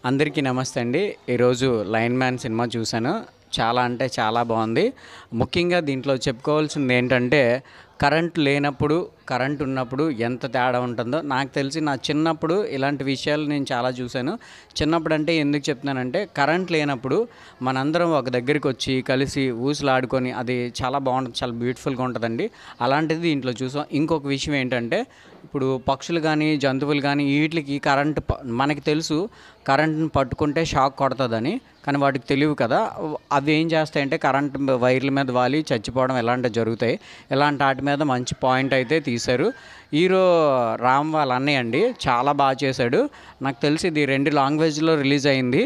అందరికీ నమస్తే అండి. ఈరోజు లైన్ మ్యాన్ సినిమా చూశాను. చాలా అంటే చాలా బాగుంది. ముఖ్యంగా దీంట్లో చెప్పుకోవాల్సింది ఏంటంటే, కరెంట్ లేనప్పుడు, కరెంట్ ఉన్నప్పుడు ఎంత తేడా ఉంటుందో నాకు తెలిసి నా చిన్నప్పుడు ఇలాంటి విషయాలు నేను చాలా చూశాను. చిన్నప్పుడు అంటే ఎందుకు చెప్తున్నానంటే, కరెంట్ లేనప్పుడు మనందరం ఒక దగ్గరికి వచ్చి కలిసి ఊసులాడుకొని అది చాలా బాగుంటుంది, చాలా బ్యూటిఫుల్గా ఉంటుందండి. అలాంటిది దీంట్లో చూసాం. ఇంకొక విషయం ఏంటంటే, ఇప్పుడు పక్షులు కానీ జంతువులు కానీ వీటికి కరెంట్ మనకి తెలుసు కరెంట్ని పట్టుకుంటే షాక్ కొడుతుందని, కానీ వాటికి తెలియవు కదా. అవి ఏం చేస్తాయంటే కరెంట్ వైర్ల మీద వాలి చచ్చిపోవడం ఇలాంటివి జరుగుతాయి. ఇలాంటి వాటి మీద మంచి పాయింట్ అయితే తీశారు. హీరో రామ్ వాళ్ళ అన్నయ్య అండి, చాలా బాగా చేశాడు. నాకు తెలిసి ఇది 2 లాంగ్వేజ్లో రిలీజ్ అయింది.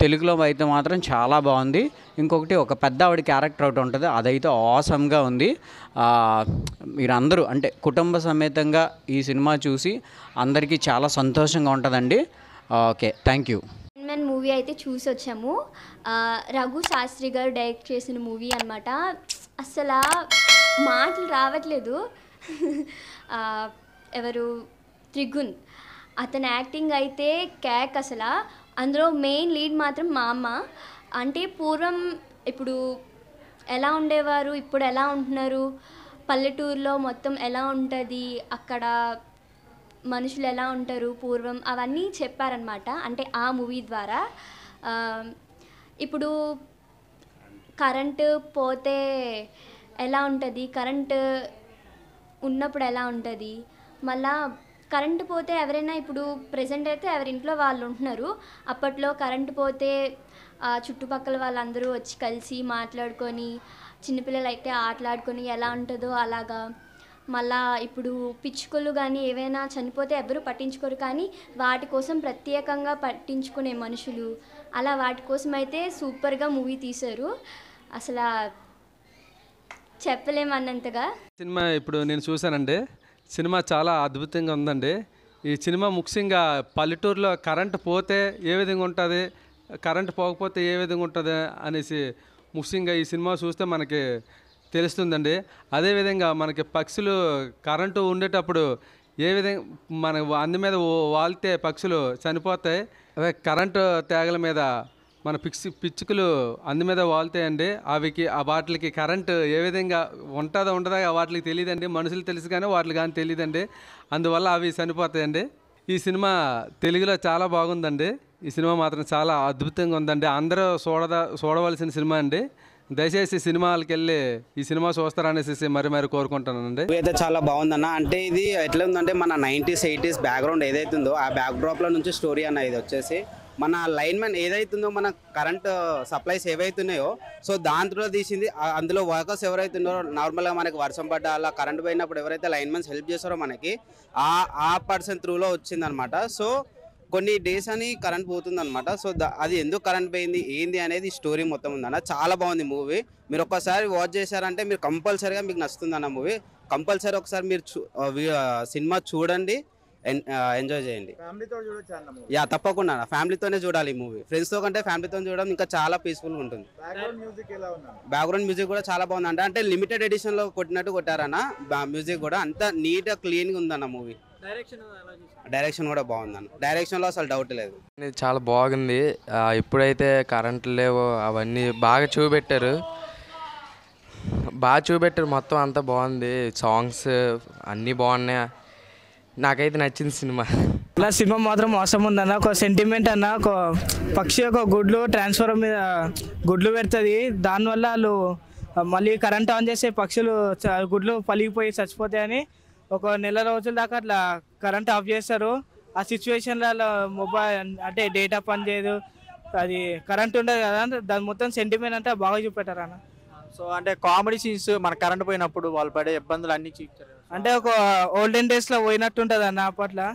తెలుగులో అయితే మాత్రం చాలా బాగుంది. ఇంకొకటి ఒక పెద్ద ఆవిడ క్యారెక్టర్ ఒకటి ఉంటుంది, అదైతే ఆసమ్గా ఉంది. మీరందరూ అంటే కుటుంబ సమేతంగా ఈ సినిమా చూసి అందరికీ చాలా సంతోషంగా ఉంటుందండి. Okay, thank you. Men movie అయితే చూసి వచ్చాము. రఘు శాస్త్రి గారు డైరెక్ట్ చేసిన మూవీ అనమాట. అసలు మాటలు రావట్లేదు. ఎవరు త్రిగుణ్, అతని యాక్టింగ్ అయితే క్యాక్. అసలు అందులో మెయిన్ లీడ్ మాత్రం మా అమ్మ. అంటే పూర్వం ఇప్పుడు ఎలా ఉండేవారు, ఇప్పుడు ఎలా ఉంటున్నారు, పల్లెటూరులో మొత్తం ఎలా ఉంటుంది, అక్కడ మనుషులు ఎలా ఉంటారు పూర్వం, అవన్నీ చెప్పారనమాట. అంటే ఆ మూవీ ద్వారా ఇప్పుడు కరెంటు పోతే ఎలా ఉంటుంది, కరెంటు ఉన్నప్పుడు ఎలా ఉంటుంది, మళ్ళా కరెంటు పోతే ఎవరైనా ఇప్పుడు ప్రెజెంట్ అయితే ఎవరింట్లో వాళ్ళు ఉంటున్నారు. అప్పట్లో కరెంటు పోతే చుట్టుపక్కల వాళ్ళందరూ వచ్చి కలిసి మాట్లాడుకొని, చిన్నపిల్లలు అయితే ఆటలాడుకొని ఎలా ఉంటుందో అలాగా. మళ్ళా ఇప్పుడు పిచ్చుకలు కానీ ఏవైనా చనిపోతే ఎవరు పట్టించుకోరు, కానీ వాటి కోసం ప్రత్యేకంగా పట్టించుకునే మనుషులు, అలా వాటి కోసం అయితే సూపర్గా మూవీ తీశారు. అసలు చెప్పలేమన్నంతగా. సినిమా ఇప్పుడు నేను చూశానండి. సినిమా చాలా అద్భుతంగా ఉందండి. ఈ సినిమా ముఖ్యంగా పల్లెటూరులో కరెంటు పోతే ఏ విధంగా ఉంటుంది, కరెంటు పోకపోతే ఏ విధంగా ఉంటుంది అనేసి ముఖ్యంగా ఈ సినిమా చూస్తే మనకి తెలుస్తుందండి. అదేవిధంగా మనకి పక్షులు కరెంటు ఉండేటప్పుడు ఏ విధంగా మన అందు మీద వాలితే పక్షులు చనిపోతాయి. అదే కరెంటు తీగల మీద మన పిచ్చుకలు అందు మీద వాళ్తాయండి. వాటికి కరెంటు ఏ విధంగా ఉంటుందో ఉండదా వాటికి తెలియదండి. మనుషులు తెలుసు కానీ వాటికి కానీ తెలియదండి. అందువల్ల అవి చనిపోతాయండి. ఈ సినిమా తెలుగులో చాలా బాగుందండి. ఈ సినిమా మాత్రం చాలా అద్భుతంగా ఉందండి. అందరూ చూడవలసిన సినిమా అండి. దయచేసి సినిమాలకు వెళ్ళి ఈ సినిమా చూస్తారనేసి మరి కోరుకుంటానండి. అయితే చాలా బాగుందన్న. అంటే ఇది ఎట్లా ఉందంటే మన 90s 80s బ్యాక్గ్రౌండ్ ఏదైతే ఉందో ఆ బ్యాక్డ్రాప్లో నుంచి స్టోరీ అన్న ఇది వచ్చేసి మన లైన్మెన్ ఏదైతుందో మన కరెంట్ సప్లైస్ ఏవైతున్నాయో సో దాంట్లో తీసింది. అందులో వర్కర్స్ ఎవరైతే ఉన్నారో నార్మల్గా మనకి వర్షం పడ్డ అలా కరెంట్ పోయినప్పుడు ఎవరైతే లైన్మెన్స్ హెల్ప్ చేస్తారో మనకి ఆ పర్సన్ త్రూలో వచ్చిందనమాట. సో కొన్ని డేస్ అని కరెంట్ పోతుందన్నమాట. సో అది ఎందుకు కరెంట్ పోయింది ఏంది అనేది స్టోరీ మొత్తం ఉందన్న. చాలా బాగుంది మూవీ. మీరు ఒక్కసారి వాచ్ చేశారంటే మీరు కంపల్సరీగా మీకు నచ్చుతుంది అన్న మూవీ. కంపల్సరీ ఒకసారి మీరు సినిమా చూడండి, ఎంజాయ్ చేయండి. యా తప్పకుండా ఫ్యామిలీతోనే చూడాలి ఈ మూవీ. ఫ్రెండ్స్తో కంటే ఫ్యామిలీతో చూడడం ఇంకా చాలా పీస్ఫుల్గా ఉంటుంది. బ్యాక్గ్రౌండ్ మ్యూజిక్ కూడా చాలా బాగుంది. అంటే లిమిటెడ్ ఎడిషన్లో కొట్టినట్టు కొట్టారన్న. మ్యూజిక్ కూడా అంత నీట్గా క్లీన్గా ఉందన్న మూవీ. డైరెక్షన్ కూడా బాగుందన్న. డైరెక్షన్లో అసలు డౌట్ లేదు. చాలా బాగుంది. ఇప్పుడైతే కరెంట్లు లేవు, అవన్నీ బాగా చూపెట్టారు. మొత్తం అంతా బాగుంది. సాంగ్స్ అన్నీ బాగున్నాయి. నాకైతే నచ్చింది సినిమా. ఇలా సినిమా మాత్రం అవసరం ఉందన్న. ఒక సెంటిమెంట్ అన్న, ఒక పక్షి ఒక గుడ్లు ట్రాన్స్ఫార్మర్ మీద గుడ్లు పెడుతుంది. దానివల్ల వాళ్ళు మళ్ళీ కరెంట్ ఆన్ చేసే పక్షులు గుడ్లు పలిగిపోయి చచ్చిపోతాయని ఒక నెల రోజుల దాకా అట్లా కరెంట్ ఆఫ్ చేస్తారు. ఆ సిచ్యువేషన్లో మొబైల్ అంటే డేటా పని చేయదు, అది కరెంట్ ఉండదు కదా. దాని మొత్తం సెంటిమెంట్ అంటే బాగా చూపెట్టారు అన్న. సో అంటే కామెడీ సీన్స్ మన కరెంట్ పోయినప్పుడు వాళ్ళు పడే ఇబ్బందులు అన్నీ చూపించారు. అంటే ఒక ఓల్డెన్ డేస్లో పోయినట్టు ఉంటుంది అన్న. అప్పట్లో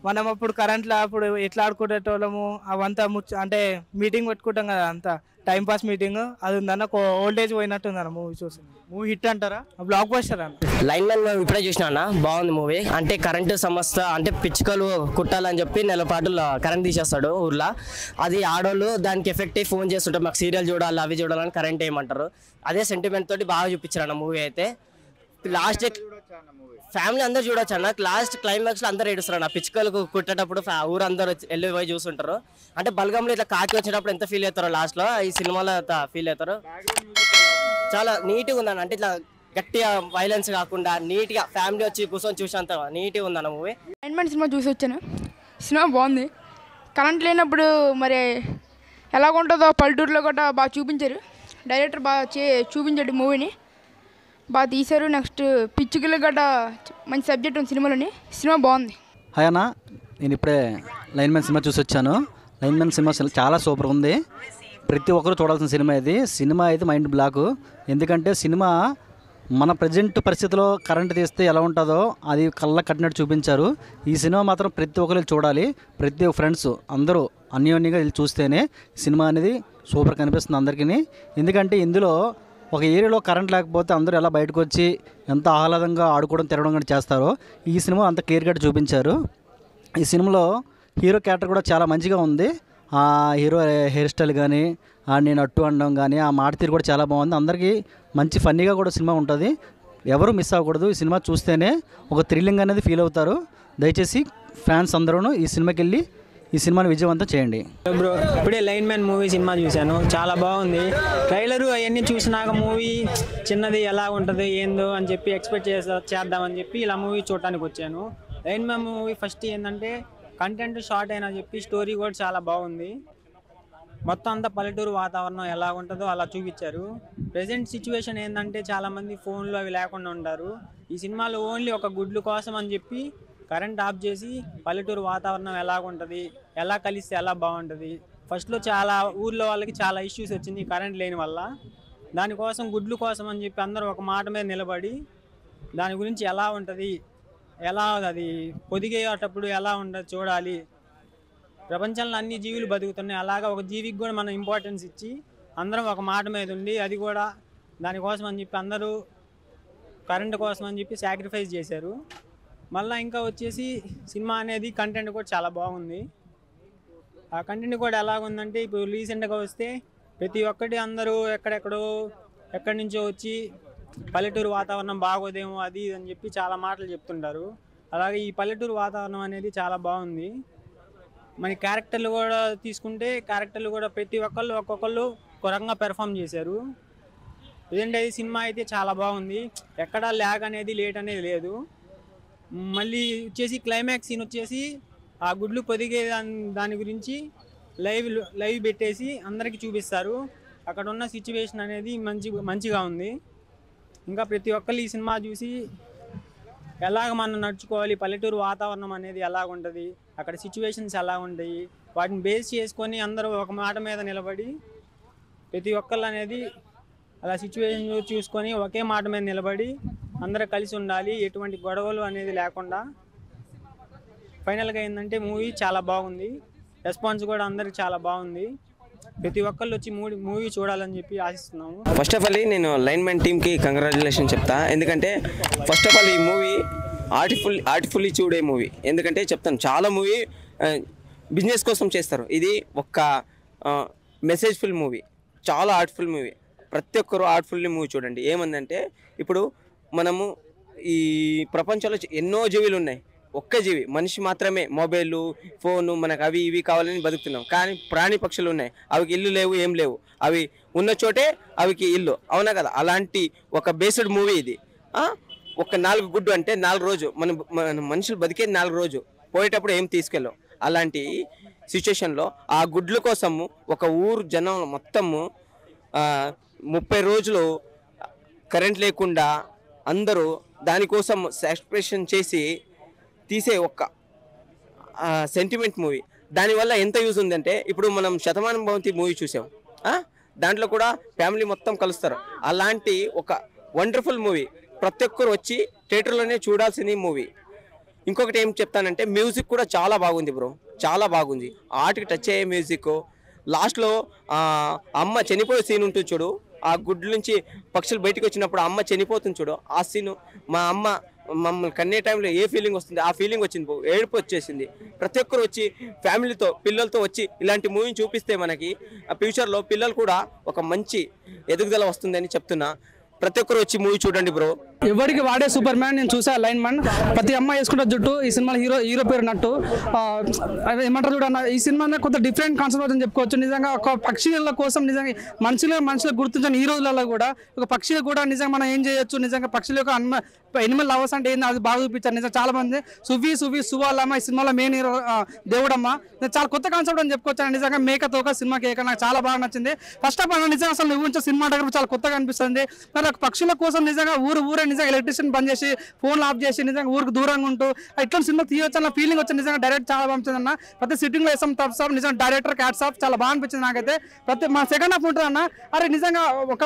మనం అప్పుడు కరెంట్లో అప్పుడు ఎట్లా ఆడుకునేటోళ్ళము అవంతా అంటే మీటింగ్ పెట్టుకుంటాం కదా, అంతా టైంపాస్ మీటింగ్ అది ఉందన్న. ఒక ఓల్డ్ ఏజ్ పోయినట్టు ఉందన్న మూవీ చూసి. మూవీ హిట్ అంటారా? బ్లాక్ బస్టర్ అన్న. లైన్ మ్యాన్ ఇప్పుడే చూసినా అన్న, బాగుంది మూవీ. అంటే కరెంటు సమస్య అంటే పిచ్చుకలు కుట్టాలని చెప్పి నెలపాటు కరెంట్ తీసేస్తాడు ఊర్లో. అది ఆడోళ్ళు దానికి ఎఫెక్ట్ అయ్యి ఫోన్ చేస్తుంటారు, మాకు సీరియల్ చూడాలి అవి చూడాలని కరెంట్ వేయమంటారు. అదే సెంటిమెంట్ తోటి బాగా చూపించారు అన్న మూవీ అయితే. లాస్ట్ ఫ్యామిలీ అందరు చూడొచ్చు అన్న. లాస్ట్ క్లైమాక్స్లో అందరు ఏడుస్తారు అన్న. పిచ్చుకలకు కుట్టేటప్పుడు ఊరందరూ వెళ్ళి పోయి చూస్తుంటారు. అంటే బల్గంలో ఇట్లా కాకి వచ్చేటప్పుడు ఎంత ఫీల్ అవుతారో లాస్ట్లో, ఈ సినిమాలో ఫీల్ అవుతారు. చాలా నీట్గా ఉందన్న. అంటే ఇట్లా గట్టిగా వైలెన్స్ కాకుండా నీట్గా ఫ్యామిలీ వచ్చి కూర్చొని చూసేంత నీట్గా ఉందన్న మూవీ. లైన్మెన్ సినిమా చూసి వచ్చాను. సినిమా బాగుంది. కరెంట్ లేనప్పుడు మరి ఎలాగుంటుందో పల్లెటూరులో కూడా బాగా చూపించారు. డైరెక్టర్ బాగా చూపించాడు మూవీని, బాగా తీశారు. నెక్స్ట్ పిచ్చుకలు గట్రా మంచి సబ్జెక్ట్ ఉంది సినిమాలోని. సినిమా బాగుంది. హాయ్ అన్న, నేను ఇప్పుడే లైన్మెన్ సినిమా చూసి వచ్చాను. లైన్మెన్ సినిమా చాలా సూపర్ ఉంది. ప్రతి ఒక్కరు చూడాల్సిన సినిమా ఇది. సినిమా అయితే మైండ్ బ్లాక్. ఎందుకంటే సినిమా మన ప్రజెంట్ పరిస్థితిలో కరెంట్ తీస్తే ఎలా ఉంటుందో అది కళ్ళ కట్టినట్టు చూపించారు. ఈ సినిమా మాత్రం ప్రతి ఒక్కరు చూడాలి. ప్రతి ఫ్రెండ్స్ అందరూ అన్యోన్యంగా వెళ్ళి చూస్తేనే సినిమా అనేది సూపర్ కనిపిస్తుంది అందరికీ. ఎందుకంటే ఇందులో ఒక ఏరియాలో కరెంట్ లేకపోతే అందరూ ఎలా బయటకు వచ్చి ఎంత ఆహ్లాదంగా ఆడుకోవడం తిరగడం కూడా చేస్తారో ఈ సినిమా అంత క్లియర్ కట్ చూపించారు. ఈ సినిమాలో హీరో క్యారెక్టర్ కూడా చాలా మంచిగా ఉంది. ఆ హీరో హెయిర్ స్టైల్ కానీ నేను అట్టు అనడం కానీ ఆ మాట తీరు కూడా చాలా బాగుంది. అందరికీ మంచి ఫన్నీగా కూడా సినిమా ఉంటుంది. ఎవరు మిస్ అవ్వకూడదు. ఈ సినిమా చూస్తేనే ఒక థ్రిల్లింగ్ అనేది ఫీల్ అవుతారు. దయచేసి ఫ్యాన్స్ అందరూ ఈ సినిమాకి వెళ్ళి ఈ సినిమాని విజయవంతం చేయండి. బ్రో ఇప్పుడే లైన్ మ్యాన్ మూవీ సినిమా చూశాను, చాలా బాగుంది. ట్రైలరు అవన్నీ చూసినాక మూవీ చిన్నది ఎలా ఉంటుంది ఏందో అని చెప్పి ఎక్స్పెక్ట్ చేద్దామని చెప్పి ఇలా మూవీ చూడటానికి వచ్చాను. లైన్ మ్యాన్ మూవీ ఫస్ట్ ఏంటంటే కంటెంట్ షార్ట్ అయినా చెప్పి స్టోరీ కూడా చాలా బాగుంది. మొత్తం అంతా పల్లెటూరు వాతావరణం ఎలా ఉంటుందో అలా చూపించారు. ప్రజెంట్ సిచ్యువేషన్ ఏంటంటే చాలామంది ఫోన్లు అవి లేకుండా ఉంటారు. ఈ సినిమాలో ఓన్లీ ఒక గుడ్లు కోసం అని చెప్పి కరెంట్ ఆఫ్ చేసి పల్లెటూరు వాతావరణం ఎలా ఉంటుంది, ఎలా కలిస్తే ఎలా బాగుంటుంది. ఫస్ట్లో చాలా ఊర్లో వాళ్ళకి చాలా ఇష్యూస్ వచ్చింది కరెంట్ లేని వల్ల. దానికోసం గుడ్లు కోసం అని చెప్పి అందరూ ఒక మాట మీద నిలబడి దాని గురించి ఎలా ఉంటుంది, ఎలా అది పొదిగేటప్పుడు ఎలా ఉండదు చూడాలి. ప్రపంచంలో అన్ని జీవులు బతుకుతున్నాయి, అలాగా ఒక జీవికి కూడా మనం ఇంపార్టెన్స్ ఇచ్చి అందరం ఒక మాట మీద ఉండి అది కూడా దానికోసం అని చెప్పి అందరూ కరెంట్ కోసం అని చెప్పి సాక్రిఫైస్ చేశారు. మళ్ళీ ఇంకా వచ్చేసి సినిమా అనేది కంటెంట్ కూడా చాలా బాగుంది. ఆ కంటెంట్ కూడా ఎలాగుందంటే ఇప్పుడు రీసెంట్గా వస్తే ప్రతి ఒక్కటి అందరూ ఎక్కడి నుంచో వచ్చి పల్లెటూరు వాతావరణం బాగోదేమో అది అని చెప్పి చాలా మాటలు చెప్తుంటారు. అలాగే ఈ పల్లెటూరు వాతావరణం అనేది చాలా బాగుంది. మన క్యారెక్టర్లు కూడా తీసుకుంటే క్యారెక్టర్లు కూడా ప్రతి ఒక్కొక్కళ్ళు ఒక రకంగా పెర్ఫామ్ చేశారు. ఎందుకంటే ఈ సినిమా అయితే చాలా బాగుంది. ఎక్కడా ల్యాగ్ అనేది లేట్ అనేది లేదు. మళ్ళీ వచ్చేసి క్లైమాక్స్ సీన్ వచ్చేసి ఆ గుడ్లు పొదిగే దాని గురించి లైవ్ పెట్టేసి అందరికీ చూపిస్తారు. అక్కడ ఉన్న సిచ్యువేషన్ అనేది మంచిగా ఉంది. ఇంకా ప్రతి ఒక్కళ్ళు ఈ సినిమా చూసి ఎలాగ మనం నడుచుకోవాలి, పల్లెటూరు వాతావరణం అనేది ఎలాగ ఉంటుంది, అక్కడ సిచ్యువేషన్స్ ఎలా ఉంటాయి, వాటిని బేస్ చేసుకొని అందరూ ఒక మాట మీద నిలబడి ప్రతి ఒక్కళ్ళు అనేది అలా సిచ్యువేషన్ చూసుకొని ఒకే మాట మీద నిలబడి అందరూ కలిసి ఉండాలి, ఎటువంటి గొడవలు అనేది లేకుండా. ఫైనల్గా ఏంటంటే మూవీ చాలా బాగుంది. రెస్పాన్స్ కూడా అందరికి చాలా బాగుంది. ప్రతి ఒక్కళ్ళు వచ్చి మూవీ చూడాలని చెప్పి ఆశిస్తున్నాము. ఫస్ట్ ఆఫ్ ఆల్ నేను లైన్ మ్యాన్ టీమ్కి కంగ్రాచులేషన్ చెప్తా. ఎందుకంటే ఫస్ట్ ఆఫ్ ఆల్ ఈ మూవీ ఆర్టిఫుల్లీ చూడే మూవీ. ఎందుకంటే చెప్తాను, చాలా మూవీ బిజినెస్ కోసం చేస్తారు. ఇది ఒక మెసేజ్ఫుల్ మూవీ, చాలా ఆర్ట్ఫుల్ మూవీ. ప్రతి ఒక్కరు ఆర్ట్ఫుల్లీ మూవీ చూడండి. ఏమందంటే ఇప్పుడు మనము ఈ ప్రపంచంలో ఎన్నో జీవులు ఉన్నాయి, ఒక్క జీవి మనిషి మాత్రమే మొబైలు ఫోను మనకు అవి ఇవి కావాలని బతుకుతున్నాం. కానీ ప్రాణి పక్షులు ఉన్నాయి, అవికి ఇల్లు లేవు, ఏం లేవు. అవి ఉన్న చోటే అవికి ఇల్లు, అవునా కదా? అలాంటి ఒక బేస్డ్ మూవీ ఇది. ఒక 4 గుడ్డు అంటే 4 రోజు మన మనుషులు బతికేది 4 రోజు, పోయేటప్పుడు ఏం తీసుకెళ్ళాం. అలాంటి సిచ్యుయేషన్లో ఆ గుడ్ల కోసము ఒక ఊరు జనం మొత్తము 30 రోజులు కరెంట్ లేకుండా అందరూ దానికోసం సాక్రిఫైస్ చేసి తీసే ఒక సెంటిమెంట్ మూవీ. దానివల్ల ఎంత యూజ్ ఉందంటే ఇప్పుడు మనం శతమానం భవంతి మూవీ చూసాం, దాంట్లో కూడా ఫ్యామిలీ మొత్తం కలుస్తారు. అలాంటి ఒక వండర్ఫుల్ మూవీ, ప్రతి ఒక్కరు వచ్చి థియేటర్లోనే చూడాల్సిన మూవీ. ఇంకొకటి ఏం చెప్తానంటే మ్యూజిక్ కూడా చాలా బాగుంది బ్రో, చాలా బాగుంది. ఆర్ట్కి టచ్ అయ్యే మ్యూజిక్. లాస్ట్లో అమ్మ చనిపోయే సీన్ ఉంటుంది చూడు, ఆ గుడ్ల నుంచి పక్షులు బయటకు వచ్చినప్పుడు అమ్మ చనిపోతుంది చూడు, ఆ సీను మా అమ్మ మమ్మల్ని కన్నే టైంలో ఏ ఫీలింగ్ వస్తుంది ఆ ఫీలింగ్ వచ్చింది, ఏడుపు వచ్చేసింది. ప్రతి ఒక్కరు వచ్చి ఫ్యామిలీతో పిల్లలతో వచ్చి ఇలాంటి మూవీని చూపిస్తే మనకి ఫ్యూచర్లో పిల్లలు కూడా ఒక మంచి ఎదుగుదల వస్తుందని చెప్తున్నా. ప్రతి ఒక్కరు వచ్చి మూవీ చూడండి బ్రో. ఎవరికి వాడే సూపర్ మ్యాన్. నేను చూసా లైన్ మ్యాన్, ప్రతి అమ్మాయి వేసుకుంటే జుట్టు. ఈ సినిమాలో హీరో పేరు నట్టు. ఏమంటారు చూడన్న, ఈ సినిమా కొంత డిఫరెంట్ కాన్సెప్ట్ అని చెప్పుకోవచ్చు. నిజంగా ఒక పక్షుల కోసం నిజంగా మనుషులకు గుర్తించని ఈ రోజులలో కూడా ఒక పక్షులు కూడా నిజంగా మనం ఏం చేయొచ్చు, నిజంగా పక్షుల యొక్క ఎనిమల్ లవర్స్ అంటే ఏంది అది బాగా చూపించారు. నిజంగా చాలా మంది సువాలమ్మ ఈ సినిమాలో మెయిన్ హీరో దేవుడమ్మ. చాలా కొత్త కాన్సెప్ట్ అని చెప్పుకోవచ్చు. నిజంగా మేకతో ఒక సినిమాకి నాకు చాలా బాగా నచ్చింది. ఫస్ట్ ఆఫ్ ఆల్ నిజంగా అసలు ఊహించే సినిమాటోగ్రఫీ చాలా కొత్తగా అనిపిస్తుంది. మరి పక్షుల కోసం నిజంగా ఊరే నిజంగా ఎలక్ట్రిషియన్ బంద్ చేసి ఫోన్లు ఆఫ్ చేసి నిజంగా ఊరికి దూరంగా ఉంటూ ఇట్లా సినిమా తీయొచ్చు అన్న ఫీలింగ్ వచ్చింది. నిజంగా డైరెక్ట్ చాలా బాగా అనిపించింది అన్న. ప్రతి సిట్టింగ్లో వేసాం తప్స్ ఆఫ్ నిజంగా డైరెక్టర్ క్యాట్స్ ఆఫ్ చాలా బాగా అనిపించింది నాకైతే. ప్రతి మా సెకండ్ హాఫ్ ఉంటుంది అన్న, అరే నిజంగా ఒక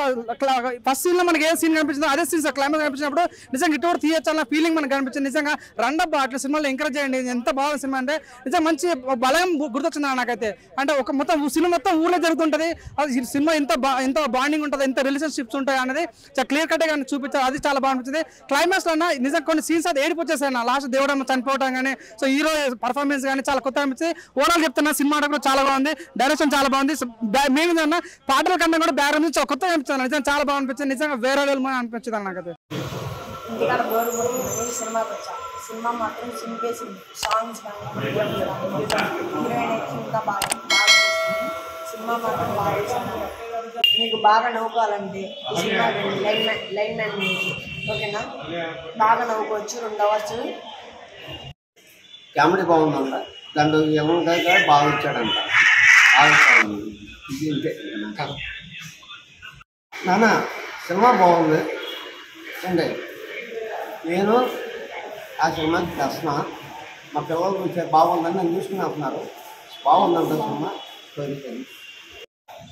ఫస్ట్ సీన్లో మనకి ఏ సీన్ కనిపించిందో అదే సీన్ క్లైమాక్స్ కనిపించినప్పుడు నిజంగా ఇటువంటి తీయొచ్చు అన్న ఫీలింగ్ మనకు కనిపించింది. నిజంగా రండబ్బా అట్లా సినిమాలో ఎంకరేజ్ చేయండి. ఎంత బాగా సినిమా అంటే నిజంగా మంచి బలం గుర్తొచ్చింది నాకైతే. అంటే ఒక మొత్తం సినిమా మొత్తం ఊళ్ళో జరుగుతుంటుంది. అది సినిమా ఎంత బాండింగ్ ఉంటుంది, ఎంత రిలేషన్షిప్స్ ఉంటాయి అనేది చాలా క్లియర్ కట్గా కానీ చూపించారు. అది చాలా బాగా అనిపించింది. క్లైమాక్స్లో అన్న నిజంగా కొన్ని సీన్స్ అది ఏడిపోచ్చేసాయి అన్న. లాస్ట్ దేవుడమ్మ చనిపోవడం కానీ సో హీరో పర్ఫార్మెన్స్ కానీ చాలా కొత్తగా అనిపించింది. ఓవరాల్ చెప్తున్నా సినిమా కూడా చాలా బాగుంది, డైరెక్షన్ చాలా బాగుంది. మేము అన్న పాటల కన్నా కూడా బ్యాక్గ్రౌండ్ చాలా కొత్తగా అనిపించింది. నిజంగా చాలా బాగా అనిపించింది. నిజంగా వేరే లెవెల్ అనిపించింది అన్న నాకైతే. ఇంటికాడ బోరు సినిమాకి వచ్చా. సినిమా మాత్రం సింపేసి సాంగ్స్ కానీ హీరోయిన్ అయితే ఇంకా బాగా చేసింది. సినిమా మాత్రం బాగా చేసింది. మీకు బాగా నవ్వుకోవాలంటే ఈ సినిమా లైన్ మ్యాన్ మూవీ ఓకేనా, బాగా నవ్వుకోవచ్చు. 2 hours కామెడీ బాగుందంట. దాంట్లో ఎవరికైతే బాగా ఇచ్చాడంట. ఇది ఇంతే నాన్న సినిమా బాగుంది అండి. నేను ఆ సినిమాకి దర్శన మా పిల్లలు చూసే బాగుందని నన్ను చూసుకుని అంటున్నారు. బాగుందంట సినిమా.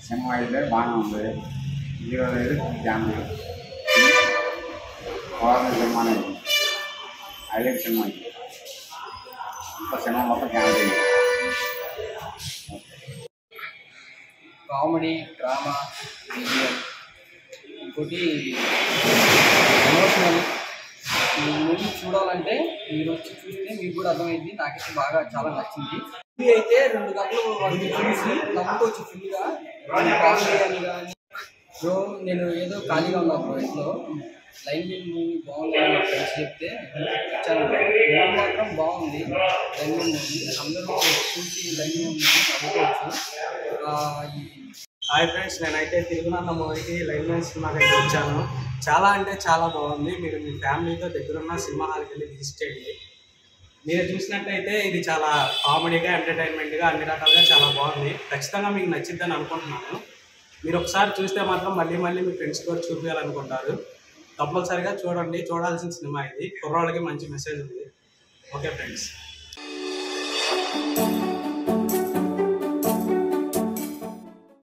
సినిమా అయితే బాగానే ఉంది. హీరో అయితే ఫ్యామిలీ బాగుంది. సినిమానే హైలైట్ సినిమా. ఇంత సినిమా మొత్తం ఫ్యామిలీ. కామెడీ, డ్రామా, విజువల్, ఇంకోటి ఎమోషనల్. ఈ మూవీ చూడాలంటే మీరు వచ్చి చూస్తే మీకు కూడా అర్థమైంది. నాకైతే బాగా చాలా నచ్చింది. మూవీ అయితే 2 గంటలు వాళ్ళు చూసి నమ్ముకోవచ్చు ఫుల్గా. కామెడీ అని కానీ బ్రో నేను ఏదో ఖాళీగా ఉన్నా బ్రో ఇంట్లో లైన్ మ్యాన్ మూవీ బాగుంది అని ఫ్రెండ్స్ చెప్తే వచ్చాను. మూవీ మాత్రం బాగుంది. లైన్ మ్యాన్ మూవీ అందరూ చూసి లైన్ మ్యాన్ మూవీ నమ్ముకోవచ్చు. హాయ్ ఫ్రెండ్స్, నేనైతే తిరుగునన్న మూవీకి లైన్ మ్యాన్ సినిమాకి అయితే వచ్చాను. చాలా అంటే చాలా బాగుంది. మీరు మీ ఫ్యామిలీతో దగ్గరున్న సినిమా హాల్కి వెళ్ళి విజిట్ చేయండి. మీరు చూసినట్టయితే ఇది చాలా కామెడీగా, ఎంటర్టైన్మెంట్గా అన్ని రకాలుగా చాలా బాగుంది. ఖచ్చితంగా మీకు నచ్చిద్దని అనుకుంటున్నాను. మీరు ఒకసారి చూస్తే మాత్రం మళ్ళీ మీ ఫ్రెండ్స్ కూడా చూపించాలనుకుంటారు. కంపల్సరీగా చూడండి. చూడాల్సిన సినిమా ఇది. కుర్రోళ్ళకి మంచి మెసేజ్ ఉంది. Okay friends.